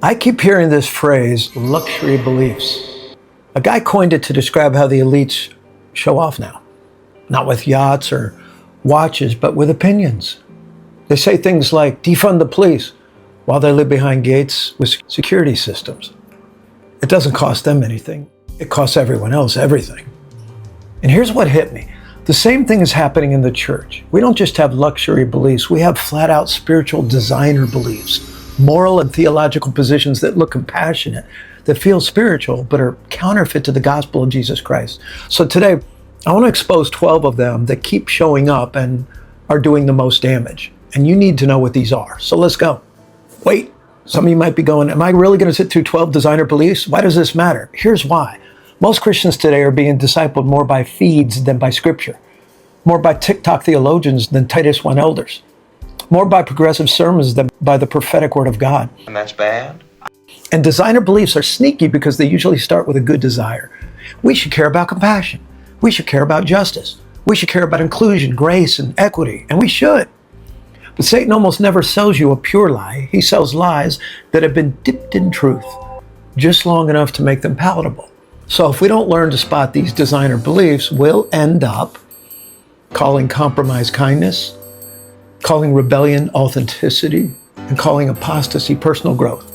I keep hearing this phrase, luxury beliefs. A guy coined it to describe how the elites show off now. Not with yachts or watches, but with opinions. They say things like defund the police while they live behind gates with security systems. It doesn't cost them anything. It costs everyone else everything. And here's what hit me. The same thing is happening in the church. We don't just have luxury beliefs, we have flat out spiritual designer beliefs, moral and theological positions that look compassionate, that feel spiritual, but are counterfeit to the gospel of Jesus Christ. So today, I want to expose 12 of them that keep showing up and are doing the most damage. And you need to know what these are. So let's go. Wait, some of you might be going, am I really going to sit through 12 designer beliefs? Why does this matter? Here's why. Most Christians today are being discipled more by feeds than by scripture, more by TikTok theologians than Titus 1 elders, more by progressive sermons than by the prophetic word of God. And that's bad? And designer beliefs are sneaky because they usually start with a good desire. We should care about compassion. We should care about justice. We should care about inclusion, grace, and equity, and we should. But Satan almost never sells you a pure lie. He sells lies that have been dipped in truth, just long enough to make them palatable. So if we don't learn to spot these designer beliefs, we'll end up calling compromise kindness, calling rebellion authenticity, and calling apostasy personal growth.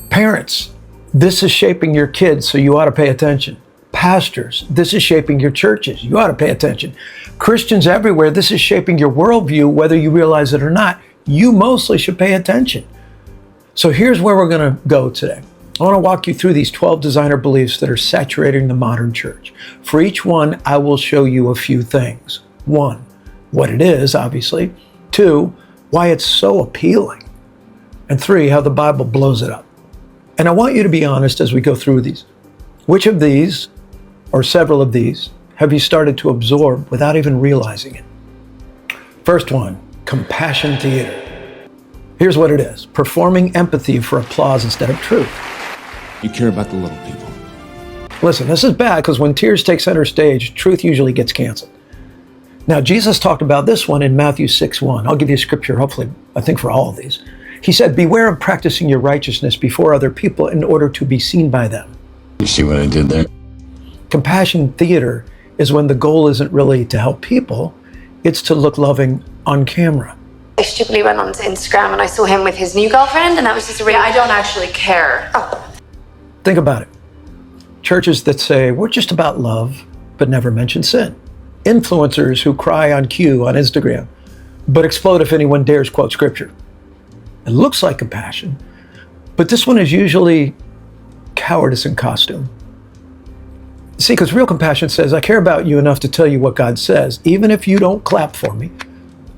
Parents, this is shaping your kids, so you ought to pay attention. Pastors, this is shaping your churches. You ought to pay attention. Christians everywhere, this is shaping your worldview, whether you realize it or not. You mostly should pay attention. So here's where we're going to go today. I want to walk you through these 12 designer beliefs that are saturating the modern church. For each one, I will show you a few things. 1, what it is, obviously. 2, why it's so appealing. And 3, how the Bible blows it up. And I want you to be honest as we go through these. Which of these, or several of these, have you started to absorb without even realizing it? First one, compassion theater. Here's what it is: performing empathy for applause instead of truth. You care about the little people. Listen, this is bad because when tears take center stage, truth usually gets canceled. Now, Jesus talked about this one in Matthew 6:1. I'll give you a scripture, hopefully, I think for all of these. He said, beware of practicing your righteousness before other people in order to be seen by them. You see what I did there? Compassion theater is when the goal isn't really to help people, it's to look loving on camera. I stupidly went onto Instagram and I saw him with his new girlfriend, and that was just a really... I don't actually care. Oh. Think about it. Churches that say, we're just about love, but never mention sin. Influencers who cry on cue on Instagram, but explode if anyone dares quote scripture. It looks like compassion, but this one is usually cowardice in costume. See, because real compassion says, I care about you enough to tell you what God says, even if you don't clap for me.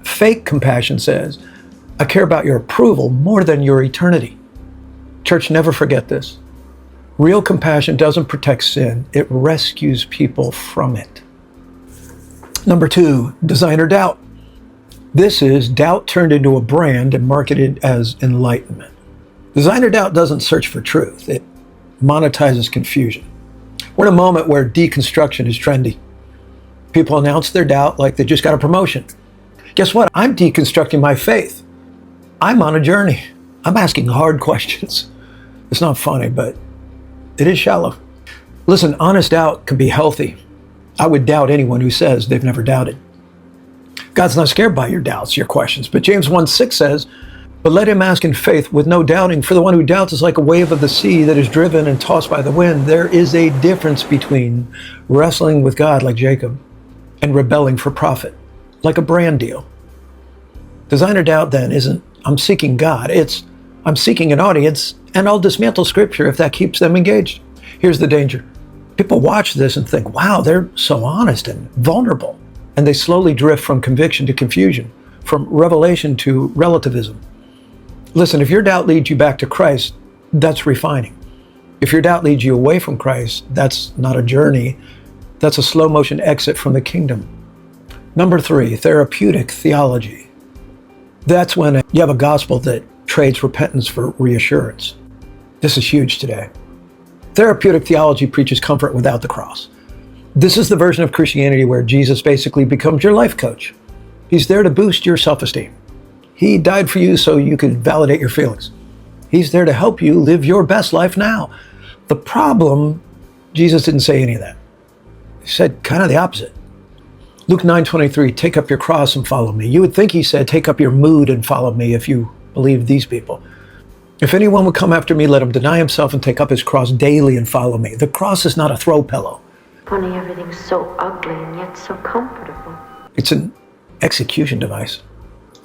Fake compassion says, I care about your approval more than your eternity. Church, never forget this. Real compassion doesn't protect sin, it rescues people from it. Number 2, designer doubt. This is doubt turned into a brand and marketed as enlightenment. Designer doubt doesn't search for truth, it monetizes confusion. We're in a moment where deconstruction is trendy. People announce their doubt like they just got a promotion. Guess what? I'm deconstructing my faith. I'm on a journey. I'm asking hard questions. It's not funny, but it is shallow. Listen, honest doubt can be healthy. I would doubt anyone who says they've never doubted. God's not scared by your doubts, your questions, but James 1:6 says, but let him ask in faith with no doubting, for the one who doubts is like a wave of the sea that is driven and tossed by the wind. There is a difference between wrestling with God like Jacob and rebelling for profit, like a brand deal. Designer doubt then isn't, I'm seeking God. It's, I'm seeking an audience, and I'll dismantle scripture if that keeps them engaged. Here's the danger. People watch this and think, wow, they're so honest and vulnerable. And they slowly drift from conviction to confusion, from revelation to relativism. Listen, if your doubt leads you back to Christ, that's refining. If your doubt leads you away from Christ, that's not a journey. That's a slow motion exit from the kingdom. Number 3, therapeutic theology. That's when you have a gospel that trades repentance for reassurance. This is huge today. Therapeutic theology preaches comfort without the cross. This is the version of Christianity where Jesus basically becomes your life coach. He's there to boost your self-esteem. He died for you so you could validate your feelings. He's there to help you live your best life now. The problem, Jesus didn't say any of that. He said kind of the opposite. Luke 9:23, take up your cross and follow me. You would think he said, take up your mood and follow me if you believe these people. If anyone would come after me, let him deny himself and take up his cross daily and follow me. The cross is not a throw pillow. Funny, everything's so ugly and yet so comfortable. It's an execution device.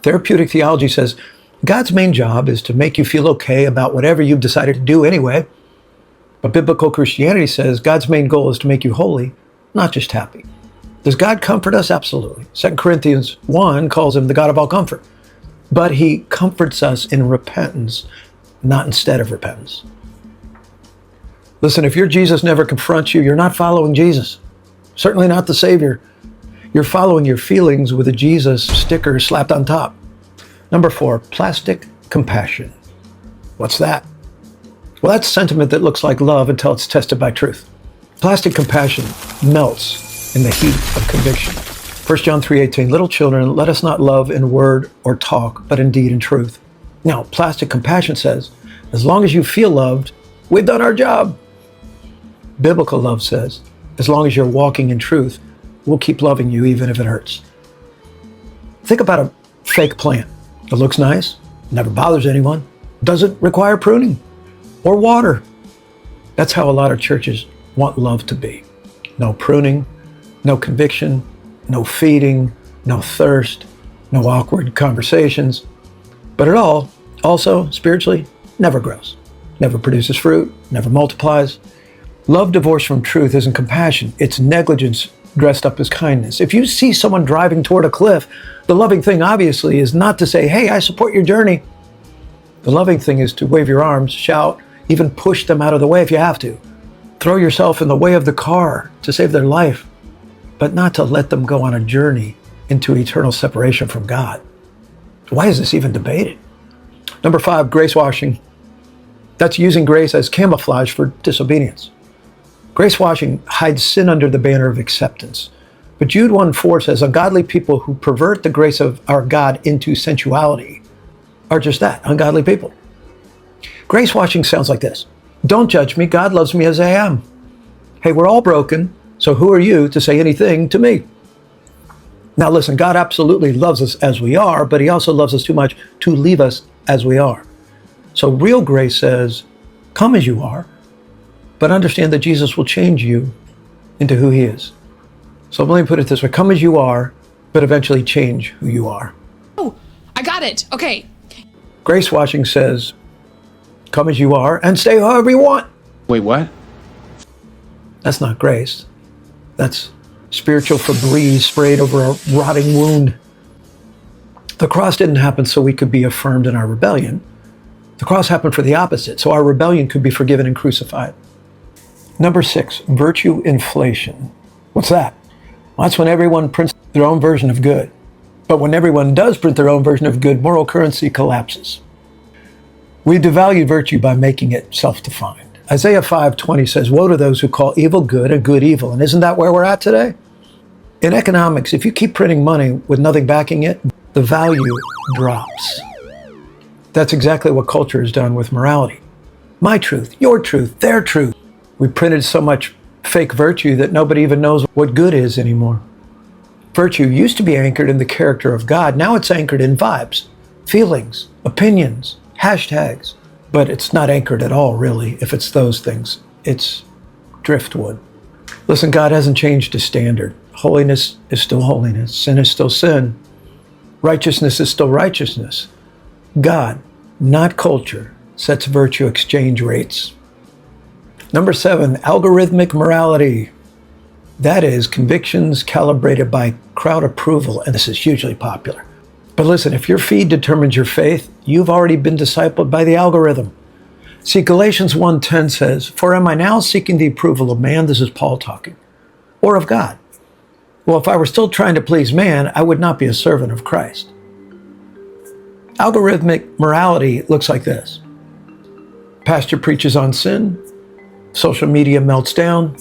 Therapeutic theology says God's main job is to make you feel okay about whatever you've decided to do anyway. But biblical Christianity says God's main goal is to make you holy, not just happy. Does God comfort us? Absolutely. 2 Corinthians 1 calls him the God of all comfort. But he comforts us in repentance, not instead of repentance. Listen, if your Jesus never confronts you, you're not following Jesus. Certainly not the Savior. You're following your feelings with a Jesus sticker slapped on top. Number 4, plastic compassion. What's that? Well, that's sentiment that looks like love until it's tested by truth. Plastic compassion melts in the heat of conviction. 1 John 3:18, little children, let us not love in word or talk, but in deed and truth. Now, plastic compassion says, as long as you feel loved, we've done our job. Biblical love says, as long as you're walking in truth, we'll keep loving you even if it hurts. Think about a fake plant. It looks nice, never bothers anyone, doesn't require pruning or water. That's how a lot of churches want love to be. No pruning, no conviction, no feeding, no thirst, no awkward conversations. But it all, also spiritually, never grows, never produces fruit, never multiplies. Love divorced from truth isn't compassion, it's negligence dressed up as kindness. If you see someone driving toward a cliff, the loving thing obviously is not to say, hey, I support your journey. The loving thing is to wave your arms, shout, even push them out of the way if you have to. Throw yourself in the way of the car to save their life, but not to let them go on a journey into eternal separation from God. Why is this even debated? Number 5, grace washing. That's using grace as camouflage for disobedience. Grace washing hides sin under the banner of acceptance. But Jude 1:4 says, ungodly people who pervert the grace of our God into sensuality are just that, ungodly people. Grace washing sounds like this. Don't judge me, God loves me as I am. Hey, we're all broken, so who are you to say anything to me? Now listen, God absolutely loves us as we are, but he also loves us too much to leave us as we are. So real grace says, come as you are, but understand that Jesus will change you into who he is. So let me put it this way, come as you are, but eventually change who you are. Oh, I got it. Okay. Grace washing says, come as you are and stay however you want. Wait, what? That's not grace. That's spiritual Febreze sprayed over a rotting wound. The cross didn't happen so we could be affirmed in our rebellion. The cross happened for the opposite, so our rebellion could be forgiven and crucified. Number 6, virtue inflation. What's that? Well, that's when everyone prints their own version of good. But when everyone does print their own version of good, moral currency collapses. We devalue virtue by making it self-defined. Isaiah 5:20 says, woe to those who call evil good and good evil. And isn't that where we're at today? In economics, if you keep printing money with nothing backing it, the value drops. That's exactly what culture has done with morality. My truth, your truth, their truth. We printed so much fake virtue that nobody even knows what good is anymore. Virtue used to be anchored in the character of God. Now it's anchored in vibes, feelings, opinions, hashtags. But it's not anchored at all, really, if it's those things. It's driftwood. Listen, God hasn't changed his standard. Holiness is still holiness. Sin is still sin. Righteousness is still righteousness. God, not culture, sets virtue exchange rates. Number 7, algorithmic morality. That is convictions calibrated by crowd approval, and this is hugely popular. But listen, if your feed determines your faith, you've already been discipled by the algorithm. See, Galatians 1:10 says, for am I now seeking the approval of man? This is Paul talking. Or of God? Well, if I were still trying to please man, I would not be a servant of Christ. Algorithmic morality looks like this. Pastor preaches on sin. Social media melts down.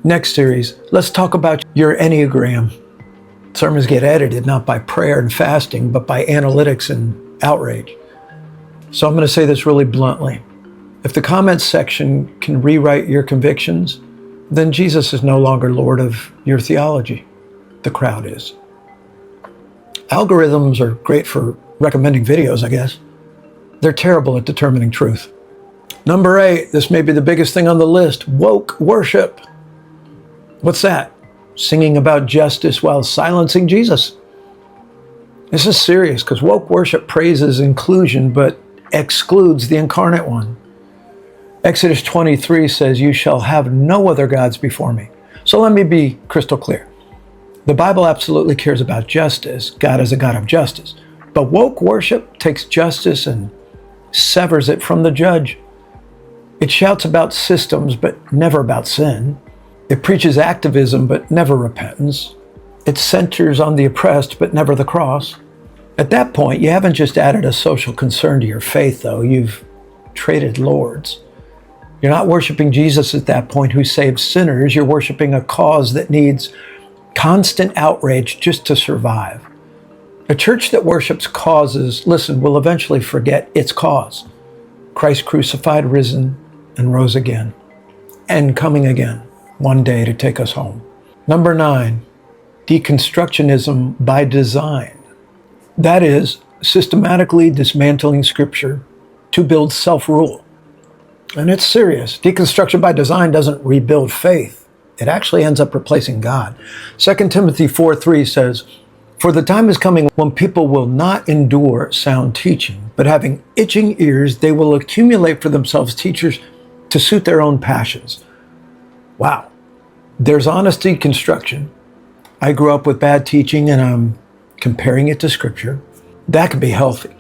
Next series, let's talk about your Enneagram. Sermons get edited not by prayer and fasting, but by analytics and outrage. So I'm going to say this really bluntly. If the comments section can rewrite your convictions, then Jesus is no longer Lord of your theology. The crowd is. Algorithms are great for recommending videos, I guess. They're terrible at determining truth. Number 8, this may be the biggest thing on the list, woke worship. What's that? Singing about justice while silencing Jesus. This is serious because woke worship praises inclusion but excludes the incarnate one. Exodus 23 says, "You shall have no other gods before me." So let me be crystal clear. The Bible absolutely cares about justice. God is a God of justice. But woke worship takes justice and severs it from the judge. It shouts about systems, but never about sin. It preaches activism, but never repentance. It centers on the oppressed, but never the cross. At that point, you haven't just added a social concern to your faith, though. You've traded lords. You're not worshiping Jesus at that point who saves sinners. You're worshiping a cause that needs constant outrage just to survive. A church that worships causes, listen, will eventually forget its cause. Christ crucified, risen, and rose again, and coming again one day to take us home. Number 9, deconstructionism by design. That is, systematically dismantling Scripture to build self-rule. And it's serious. Deconstruction by design doesn't rebuild faith. It actually ends up replacing God. 2 Timothy 4:3 says, "For the time is coming when people will not endure sound teaching, but having itching ears, they will accumulate for themselves teachers to suit their own passions." Wow. There's honest deconstruction. I grew up with bad teaching and I'm comparing it to Scripture. That can be healthy.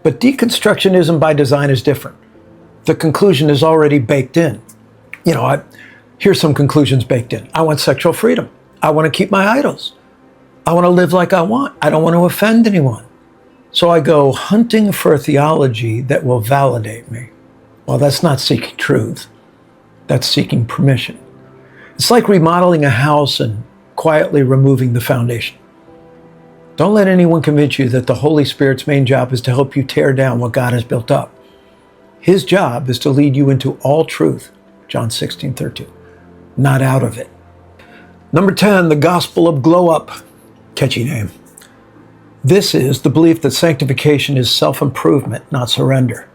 But deconstructionism by design is different. The conclusion is already baked in. Here's some conclusions baked in. I want sexual freedom. I want to keep my idols. I want to live like I want. I don't want to offend anyone. So I go hunting for a theology that will validate me. Well, that's not seeking truth. That's seeking permission. It's like remodeling a house and quietly removing the foundation. Don't let anyone convince you that the Holy Spirit's main job is to help you tear down what God has built up. His job is to lead you into all truth, John 16:13, not out of it. Number 10, the gospel of glow up. Catchy name. This is the belief that sanctification is self-improvement, not surrender.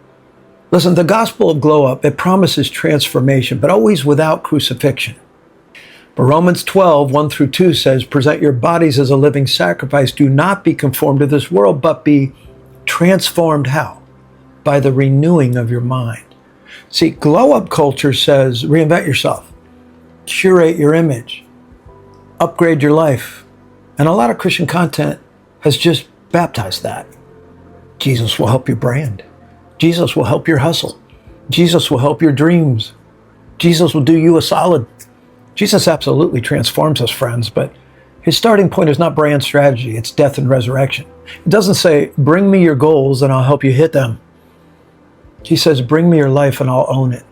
Listen, the gospel of glow up, it promises transformation, but always without crucifixion. But Romans 12:1-2 says, "Present your bodies as a living sacrifice. Do not be conformed to this world, but be transformed." How? By the renewing of your mind. See, glow up culture says reinvent yourself, curate your image, upgrade your life. And a lot of Christian content has just baptized that. Jesus will help your brand. Jesus will help your hustle. Jesus will help your dreams. Jesus will do you a solid. Jesus absolutely transforms us, friends, but his starting point is not brand strategy, it's death and resurrection. It doesn't say, bring me your goals and I'll help you hit them. He says, bring me your life and I'll own it.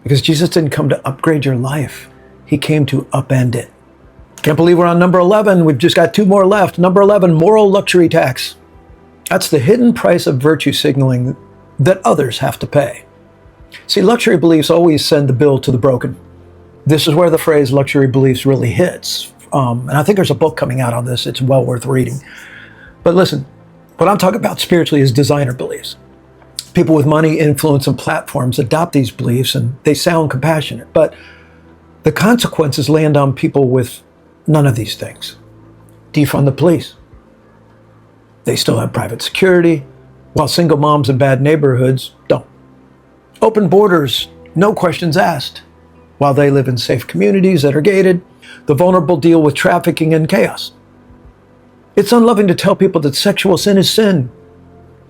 Because Jesus didn't come to upgrade your life. He came to upend it. Can't believe we're on number 11. We've just got 2 more left. Number 11, moral luxury tax. That's the hidden price of virtue signaling that others have to pay. See, luxury beliefs always send the bill to the broken. This is where the phrase luxury beliefs really hits. And I think there's a book coming out on this. It's well worth reading. But listen, what I'm talking about spiritually is designer beliefs. People with money, influence, and platforms adopt these beliefs and they sound compassionate, but the consequences land on people with none of these things. Defund the police. They still have private security, while single moms in bad neighborhoods don't. Open borders, no questions asked, while they live in safe communities that are gated. The vulnerable deal with trafficking and chaos. It's unloving to tell people that sexual sin is sin.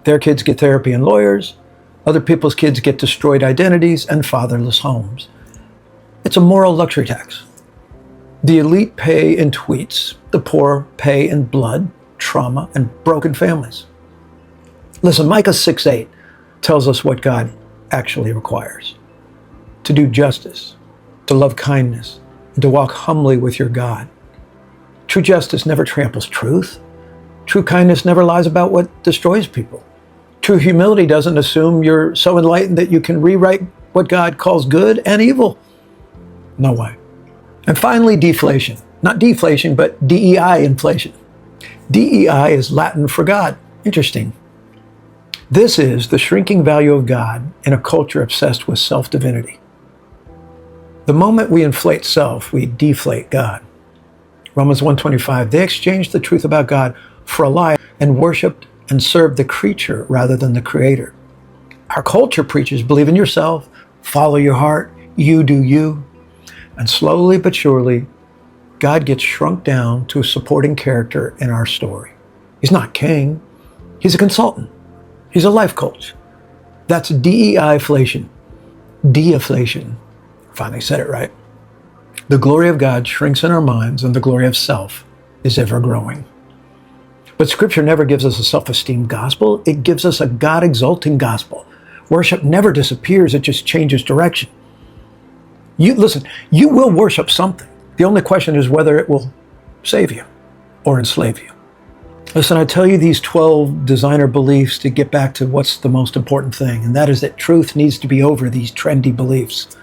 Their kids get therapy and lawyers. Other people's kids get destroyed identities and fatherless homes. It's a moral luxury tax. The elite pay in tweets. The poor pay in blood, trauma, and broken families. Listen, Micah 6:8 tells us what God actually requires. To do justice, to love kindness, and to walk humbly with your God. True justice never tramples truth. True kindness never lies about what destroys people. True humility doesn't assume you're so enlightened that you can rewrite what God calls good and evil. No way. And finally, deflation. Not deflation, but DEI inflation. DEI is Latin for God. Interesting. This is the shrinking value of God in a culture obsessed with self-divinity. The moment we inflate self, we deflate God. Romans 1:25, they exchanged the truth about God for a lie and worshiped and served the creature rather than the creator. Our culture preaches, believe in yourself, follow your heart, you do you. And slowly but surely, God gets shrunk down to a supporting character in our story. He's not king, he's a consultant. He's a life coach. That's DEI-flation, deflation. Finally said it right. The glory of God shrinks in our minds and the glory of self is ever growing. But Scripture never gives us a self-esteem gospel. It gives us a God-exalting gospel. Worship never disappears, it just changes direction. Listen, you will worship something. The only question is whether it will save you or enslave you. Listen, I tell you these 12 designer beliefs to get back to what's the most important thing, and that is that truth needs to be over these trendy beliefs.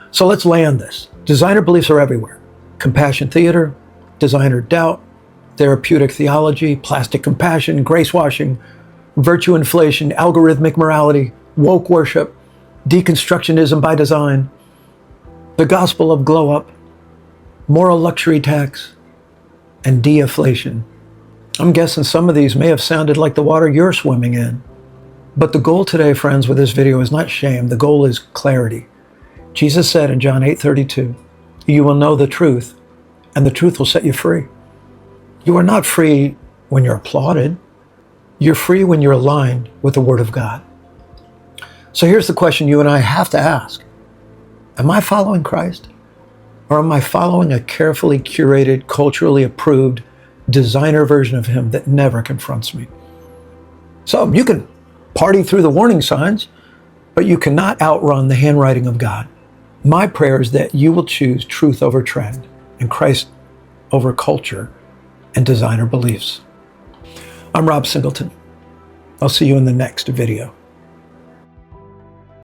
So let's land this. Designer beliefs are everywhere. Compassion theater, designer doubt, therapeutic theology, plastic compassion, grace washing, virtue inflation, algorithmic morality, woke worship, deconstructionism by design, the gospel of glow up, moral luxury tax, and deflation. I'm guessing some of these may have sounded like the water you're swimming in. But the goal today, friends, with this video is not shame. The goal is clarity. Jesus said in John 8:32, you will know the truth, and the truth will set you free. You are not free when you're applauded. You're free when you're aligned with the Word of God. So here's the question you and I have to ask. Am I following Christ? Or am I following a carefully curated, culturally approved, designer version of him that never confronts me? So you can party through the warning signs, but you cannot outrun the handwriting of God. My prayer is that you will choose truth over trend and Christ over culture and designer beliefs. I'm Rob Singleton. I'll see you in the next video.